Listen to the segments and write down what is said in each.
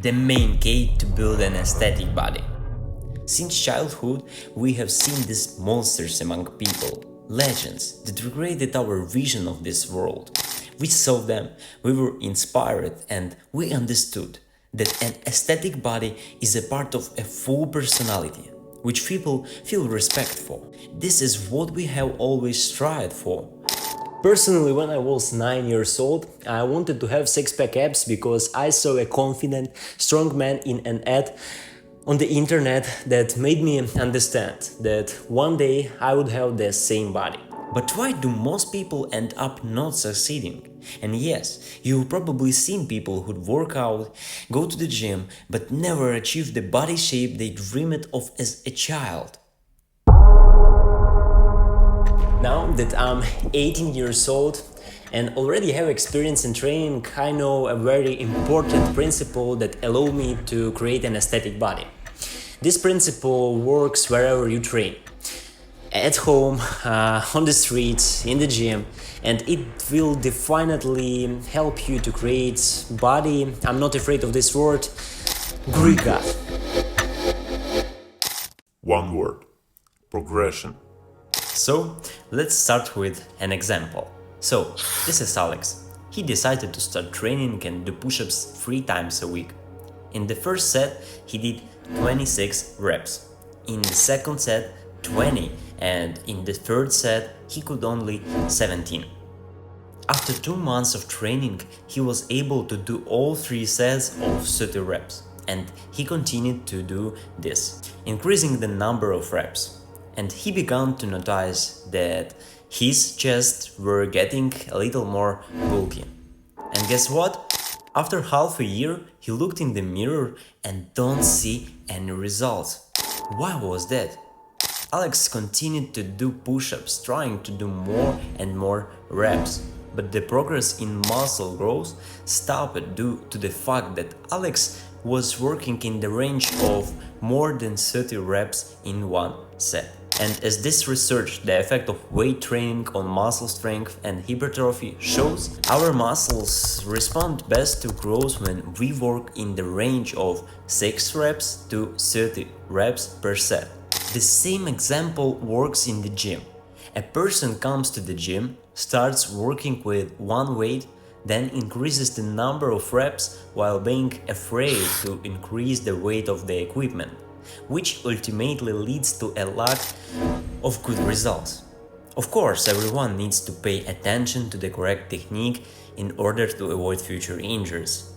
the main key to build an aesthetic body. Since childhood, we have seen these monsters among people, legends that recreated our vision of this world. We saw them, we were inspired, and we understood that an aesthetic body is a part of a full personality, which people feel respect for. This is what we have always strived for. Personally, when I was 9 years old, I wanted to have six-pack abs because I saw a confident, strong man in an ad on the internet that made me understand that one day I would have the same body. But why do most people end up not succeeding? And yes, you've probably seen people who work out, go to the gym, but never achieve the body shape they dreamed of as a child. Now that I'm 18 years old and already have experience in training, I know a very important principle that allows me to create an aesthetic body. This principle works wherever you train. At home, on the streets, in the gym, and it will definitely help you to create body, I'm not afraid of this word, Griga. One word: progression. So, let's start with an example. So, this is Alex. He decided to start training and do push-ups 3 times a week. In the first set, he did 26 reps. In the second set, 20, and in the third set, he could only 17. After 2 months of training, he was able to do all 3 sets of 30 reps, and he continued to do this, increasing the number of reps. And he began to notice that his chests were getting a little more bulky. And guess what? After half a year, he looked in the mirror and don't see any results. Why was that? Alex continued to do push-ups, trying to do more and more reps. But the progress in muscle growth stopped due to the fact that Alex was working in the range of more than 30 reps in one set. And as this research, the effect of weight training on muscle strength and hypertrophy shows, our muscles respond best to growth when we work in the range of 6 reps to 30 reps per set. The same example works in the gym. A person comes to the gym, starts working with one weight, then increases the number of reps while being afraid to increase the weight of the equipment, which ultimately leads to a lack of good results. Of course, everyone needs to pay attention to the correct technique in order to avoid future injuries.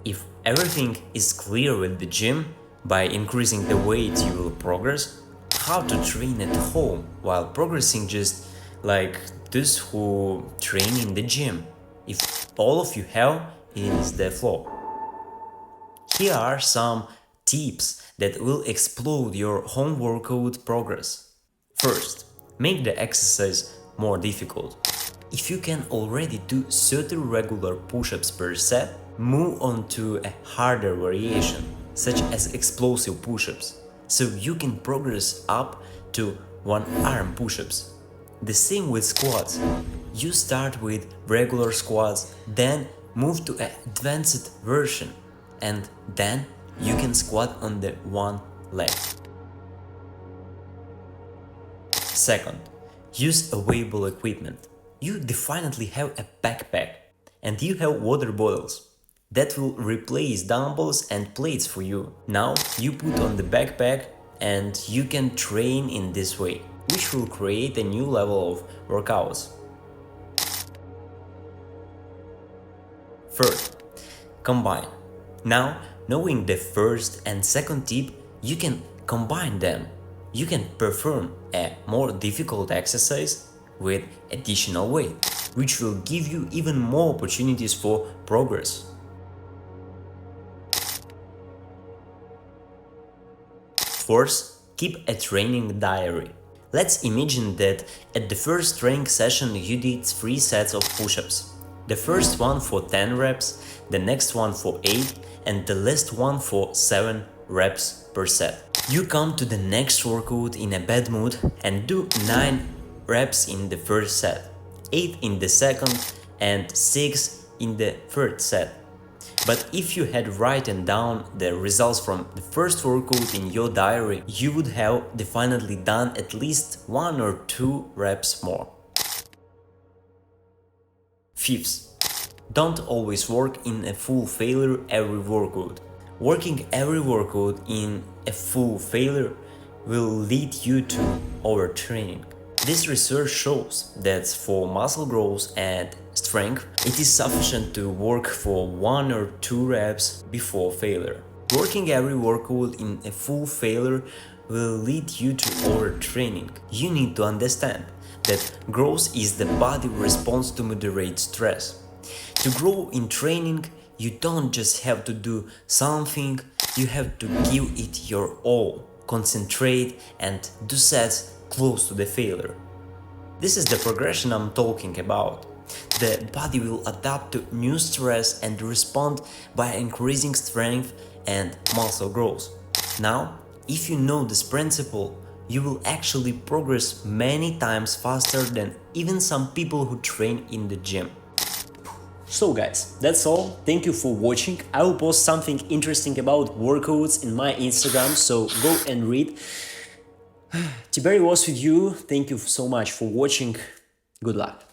If everything is clear with the gym, by increasing the weight you will progress. How to train at home while progressing, just like those who train in the gym. If all of you have, it is the flow. Here are some tips that will explode your home workout progress. First, make the exercise more difficult. If you can already do 30 regular push-ups per set, move on to a harder variation, such as explosive push-ups, so you can progress up to one-arm push-ups. The same with squats. You start with regular squats, then move to an advanced version, and then you can squat on the one leg. Second, use available equipment. You definitely have a backpack and you have water bottles. That will replace dumbbells and plates for you. Now you put on the backpack and you can train in this way, which will create a new level of workouts. Third, combine. Now, knowing the first and second tip, you can combine them. You can perform a more difficult exercise with additional weight, which will give you even more opportunities for progress. Fourth, keep a training diary. Let's imagine that at the first training session you did 3 sets of push-ups. The first one for 10 reps, the next one for 8, and the last one for 7 reps per set. You come to the next workout in a bad mood and do 9 reps in the first set, 8 in the second, and 6 in the third set. But if you had written down the results from the first workout in your diary, you would have definitely done at least 1 or 2 reps more. Fifth, don't always work in a full failure every workout. Working every workout in a full failure will lead you to overtraining. This research shows that for muscle growth and strength, it is sufficient to work for 1 or 2 reps before failure. Working every workout in a full failure will lead you to overtraining. You need to understand that growth is the body response to moderate stress. To grow in training, you don't just have to do something, you have to give it your all, concentrate and do sets close to the failure. This is the progression I'm talking about. The body will adapt to new stress and respond by increasing strength and muscle growth. Now, if you know this principle, you will actually progress many times faster than even some people who train in the gym. So guys, that's all. Thank you for watching. I will post something interesting about workouts in my Instagram, so go and read. Tiberi was with you. Thank you so much for watching. Good luck.